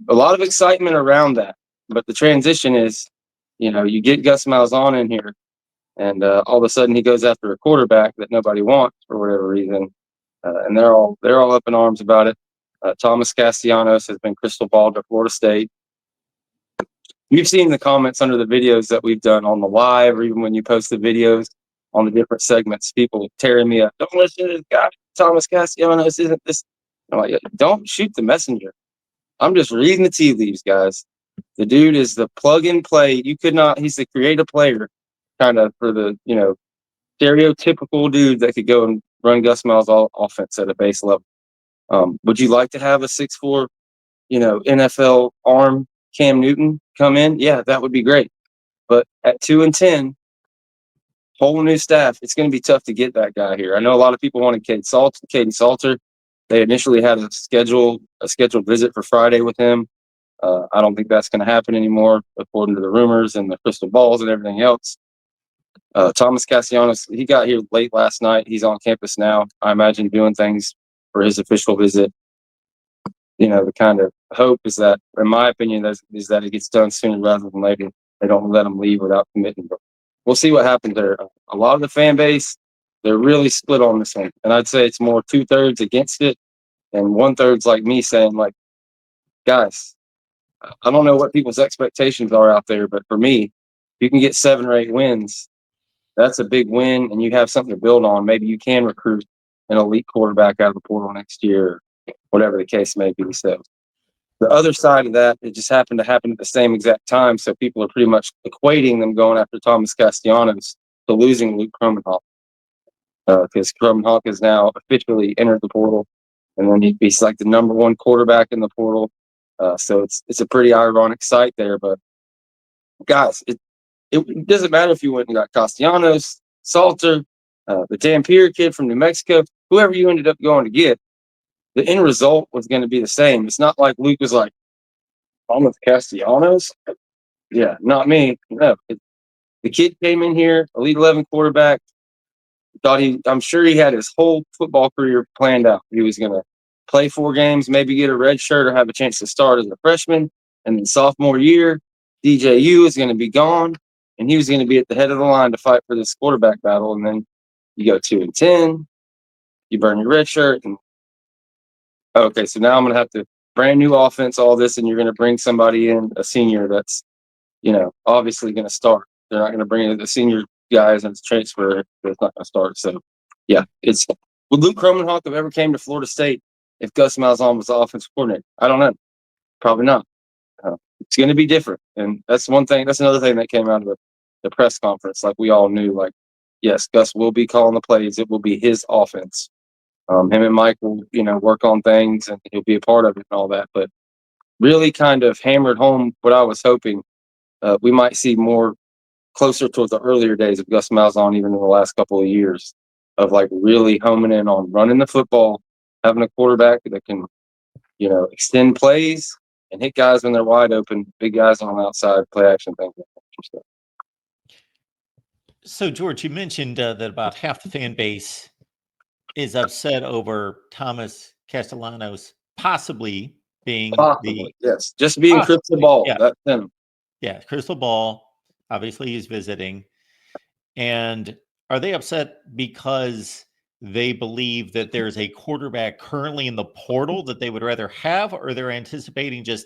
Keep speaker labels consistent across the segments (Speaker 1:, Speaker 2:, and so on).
Speaker 1: a lot of excitement around that. But the transition is, you get Gus Malzahn in here, and all of a sudden he goes after a quarterback that nobody wants for whatever reason, and they're all up in arms about it. Thomas Castellanos has been crystal balled to Florida State. You've seen the comments under the videos that we've done on the live, or even when you post the videos on the different segments, people tearing me up. Don't listen to this guy, Thomas Castellanos. Isn't this? I'm like, don't shoot the messenger. I'm just reading the tea leaves, guys. The dude is the plug and play. He's the creative player, kind of for the, stereotypical dude that could go and run Gus Malzahn offense at a base level. Would you like to have a 6'4", NFL arm Cam Newton come in? Yeah, that would be great. But at 2-10, whole new staff, it's going to be tough to get that guy here. I know a lot of people wanted Caden Salter. They initially had a scheduled visit for Friday with him. I don't think that's going to happen anymore, according to the rumors and the crystal balls and everything else. Thomas Castellanos, he got here late last night. He's on campus now. I imagine doing things for his official visit. The kind of hope is that, in my opinion, is that it gets done sooner rather than later. They don't let him leave without committing. But we'll see what happens there. A lot of the fan base, they're really split on this one. And I'd say it's more 2/3 against it and 1/3 like me saying, like, guys, I don't know what people's expectations are out there, but for me, if you can get 7 or 8 wins, that's a big win, and you have something to build on. Maybe you can recruit an elite quarterback out of the portal next year, whatever the case may be. So the other side of that, it just happened to happen at the same exact time. So people are pretty much equating them going after Thomas Castellanos to losing Luke Kromenhoek, because Kromenhoek has now officially entered the portal, and then he's like the number 1 quarterback in the portal. So it's a pretty ironic sight there. But guys, it doesn't matter if you went and got Castellanos, Salter, the Dampier kid from New Mexico, whoever you ended up going to get. The end result was going to be the same. It's not like Luke was like, Thomas Castellanos? Yeah, not me. No. The kid came in here, Elite 11 quarterback, I'm sure he had his whole football career planned out. He was going to play 4 games, maybe get a red shirt or have a chance to start as a freshman. And then sophomore year, DJU is going to be gone, and he was going to be at the head of the line to fight for this quarterback battle. And then you go 2-10, you burn your red shirt, and okay, so now I'm going to have to brand new offense, all this, and you're going to bring somebody in, a senior that's, obviously going to start. They're not going to bring in the senior guys and transfer that's not going to start. So, yeah, would Luke Kromenhoek have ever came to Florida State if Gus Malzahn was the offensive coordinator? I don't know. Probably not. It's going to be different, and that's one thing. That's another thing that came out of the press conference. Like, we all knew, like, yes, Gus will be calling the plays. It will be his offense. Him and Mike will, work on things, and he'll be a part of it and all that. But really kind of hammered home what I was hoping. We might see more closer towards the earlier days of Gus Malzahn, even in the last couple of years, of like really homing in on running the football, having a quarterback that can, extend plays and hit guys when they're wide open, big guys on the outside, play action things.
Speaker 2: So, George, you mentioned that about half the fan base is upset over Thomas Castellanos possibly being
Speaker 1: just being crystal ball.
Speaker 2: Yeah.
Speaker 1: That's him.
Speaker 2: Yeah, crystal ball. Obviously, he's visiting. And are they upset because they believe that there's a quarterback currently in the portal that they would rather have, or they're anticipating just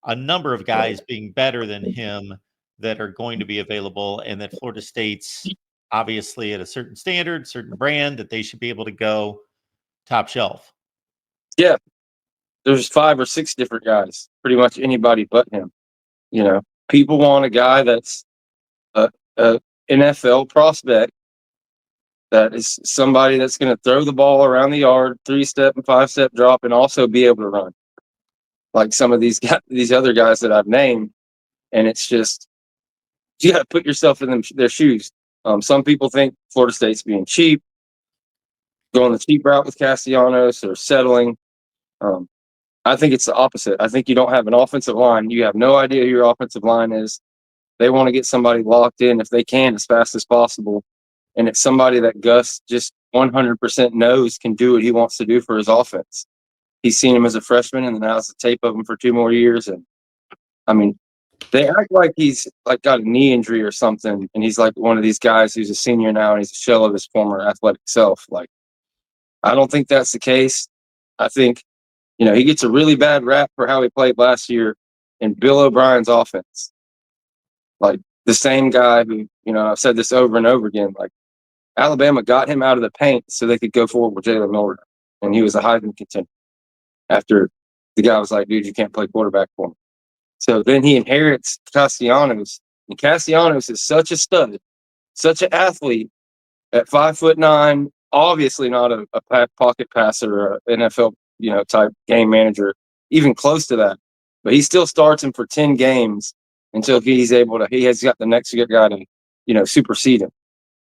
Speaker 2: a number of guys being better than him that are going to be available, and that Florida State's obviously at a certain standard, certain brand, that they should be able to go top shelf?
Speaker 1: Yeah. There's 5 or 6 different guys, pretty much anybody but him. People want a guy that's a NFL prospect, that is somebody that's going to throw the ball around the yard, 3-step and 5-step drop, and also be able to run like some of these other guys that I've named. And it's just, you got to put yourself in their shoes. Some people think Florida State's being cheap, going the cheap route with Castellanos, or settling. I think it's the opposite. I think you don't have an offensive line. You have no idea who your offensive line is. They want to get somebody locked in if they can as fast as possible. And it's somebody that Gus just 100% knows can do what he wants to do for his offense. he's seen him as a freshman, and then now has the tape of him for 2 more years. And I mean, they act like he's like got a knee injury or something, and he's like one of these guys who's a senior now and he's a shell of his former athletic self. Like, I don't think that's the case. I think, he gets a really bad rap for how he played last year in Bill O'Brien's offense. Like, the same guy who, I've said this over and over again, like, Alabama got him out of the paint so they could go forward with Jalen Miller, and he was a Heisman contender after the guy was like, dude, you can't play quarterback for me. So then he inherits Castellanos, and Castellanos is such a stud, such an athlete at 5'9", obviously not a pocket passer or an NFL, type game manager, even close to that. But he still starts him for 10 games until he has got the next guy to, supersede him.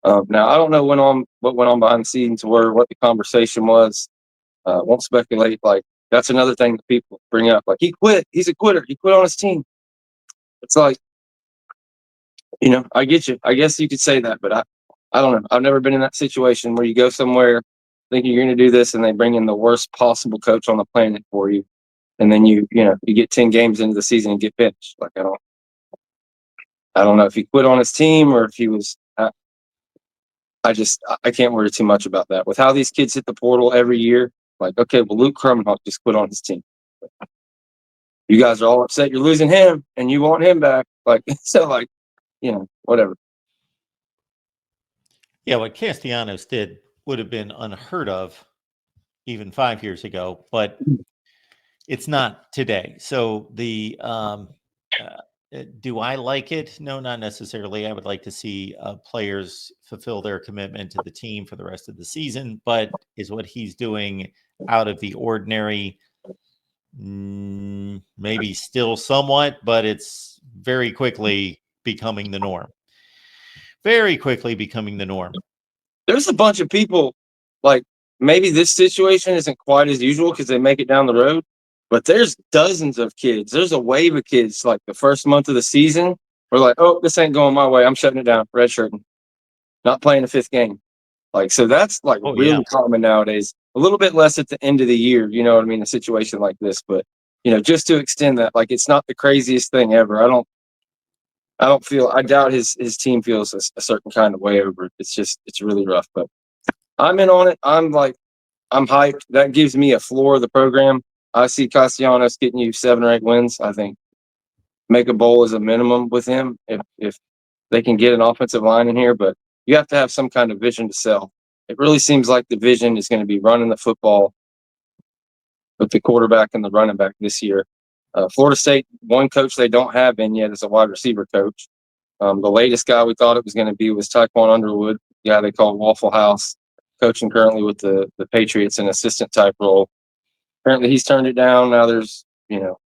Speaker 1: Now, I don't know what went on behind the scenes or what the conversation was. Won't speculate. Like, that's another thing that people bring up. Like, he quit. He's a quitter. He quit on his team. It's like, I get you. I guess you could say that, but I don't know. I've never been in that situation where you go somewhere thinking you're going to do this and they bring in the worst possible coach on the planet for you. And then you get 10 games into the season and get benched. Like, I don't know if he quit on his team or if he was, I can't worry too much about that. With how these kids hit the portal every year, like, okay, well, Luke Krumhoff just quit on his team. You guys are all upset you're losing him and you want him back. Like, so, like, whatever.
Speaker 2: Yeah, what Castellanos did would have been unheard of even 5 years ago, but it's not today. So do I like it? No, not necessarily. I would like to see players fulfill their commitment to the team for the rest of the season, but is what he's doing out of the ordinary? Maybe still somewhat, but it's very quickly becoming the norm. Very quickly becoming the norm.
Speaker 1: There's a bunch of people, like, maybe this situation isn't quite as usual because they make it down the road, but there's dozens of kids. There's a wave of kids, like, the first month of the season, we're like, oh, this ain't going my way. I'm shutting it down, redshirting, not playing the 5th game. Like, so that's, like, really common nowadays. A little bit less at the end of the year, you know what I mean? A situation like this, but, just to extend that, like, it's not the craziest thing ever. I doubt his team feels a certain kind of way over it. It's really rough, but I'm in on it. I'm hyped. That gives me a floor of the program. I see Castellanos getting you 7 or 8 wins. I think make a bowl is a minimum with him if they can get an offensive line in here, but you have to have some kind of vision to sell. It really seems like the vision is going to be running the football with the quarterback and the running back this year. Florida State, one coach they don't have in yet is a wide receiver coach. The latest guy we thought it was going to be was Tyquan Underwood, the guy they call Waffle House, coaching currently with the Patriots in assistant type role. Apparently he's turned it down. Now there's,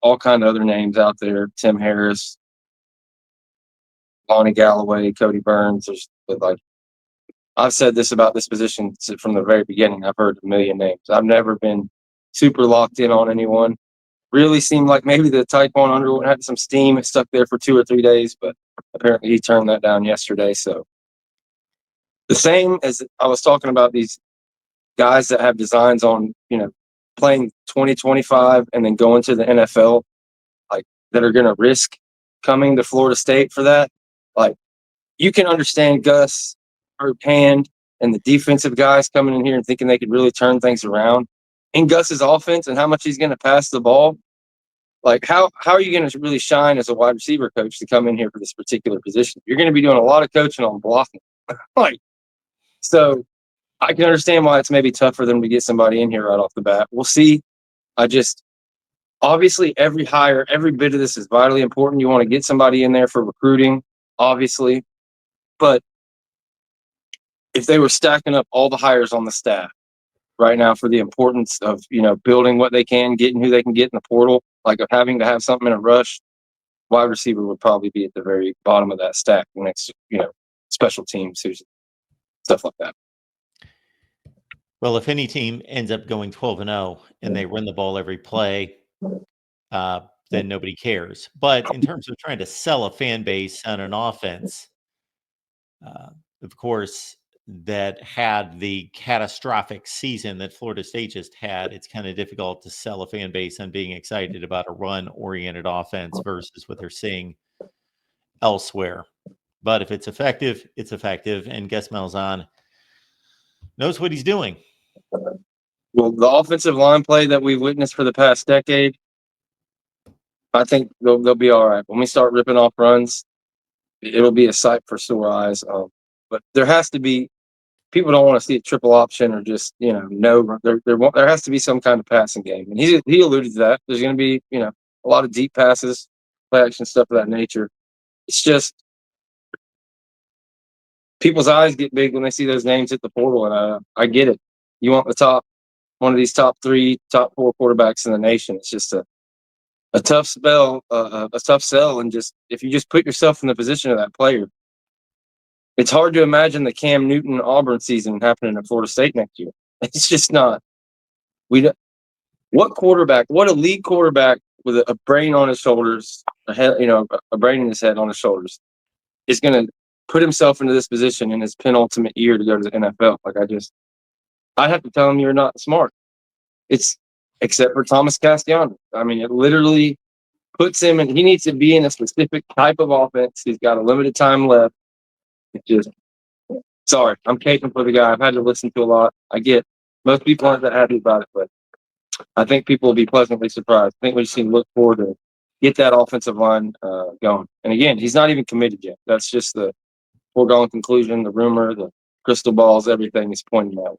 Speaker 1: all kind of other names out there. Tim Harris, Lonnie Galloway, Cody Burns. I've said this about this position from the very beginning. I've heard a million names. I've never been super locked in on anyone. Really seemed like maybe the Tyquan Underwood had some steam. It stuck there for 2 or 3 days, but apparently he turned that down yesterday. So the same as I was talking about these guys that have designs on, playing 2025 and then going to the NFL, like, that are going to risk coming to Florida State for that. Like, you can understand Gus or Hand and the defensive guys coming in here and thinking they could really turn things around in Gus's offense and how much he's going to pass the ball. Like, how are you going to really shine as a wide receiver coach to come in here for this particular position? You're going to be doing a lot of coaching on blocking. Like, so I can understand why it's maybe tough for them to get somebody in here right off the bat. We'll see. Obviously every hire, every bit of this is vitally important. You want to get somebody in there for recruiting, obviously. But if they were stacking up all the hires on the staff right now for the importance of, building what they can, getting who they can get in the portal, like of having to have something in a rush, wide receiver would probably be at the very bottom of that stack next to, special teams, stuff like that.
Speaker 2: Well, if any team ends up going 12-0 and they run the ball every play, then nobody cares. But in terms of trying to sell a fan base on an offense, of course, that had the catastrophic season that Florida State just had, it's kind of difficult to sell a fan base on being excited about a run-oriented offense versus what they're seeing elsewhere. But if it's effective, it's effective. And Gus Malzahn knows what he's doing.
Speaker 1: Well, the offensive line play that we've witnessed for the past decade, I think they'll be all right. When we start ripping off runs, it'll be a sight for sore eyes. But there has to be, people don't want to see a triple option or just, no. There has to be some kind of passing game, and he alluded to that. There's going to be, a lot of deep passes, play action stuff of that nature. It's just people's eyes get big when they see those names hit the portal, and I get it. You want one of these top 3, top 4 quarterbacks in the nation. It's just a tough spell, a tough sell, and just if you just put yourself in the position of that player, it's hard to imagine the Cam Newton Auburn season happening at Florida State next year. It's just not. What quarterback, what elite quarterback with a brain on his shoulders, a brain in his head on his shoulders, is going to put himself into this position in his penultimate year to go to the NFL? I have to tell him you're not smart. It's except for Thomas Castellanos. I mean, it literally puts him in. He needs to be in a specific type of offense. He's got a limited time left. It's just, sorry, I'm caping for the guy. I've had to listen to a lot. I get most people aren't that happy about it, but I think people will be pleasantly surprised. I think we just need to look forward to get that offensive line going. And again, he's not even committed yet. That's just the foregone conclusion, the rumor, the crystal balls, everything is pointing that way.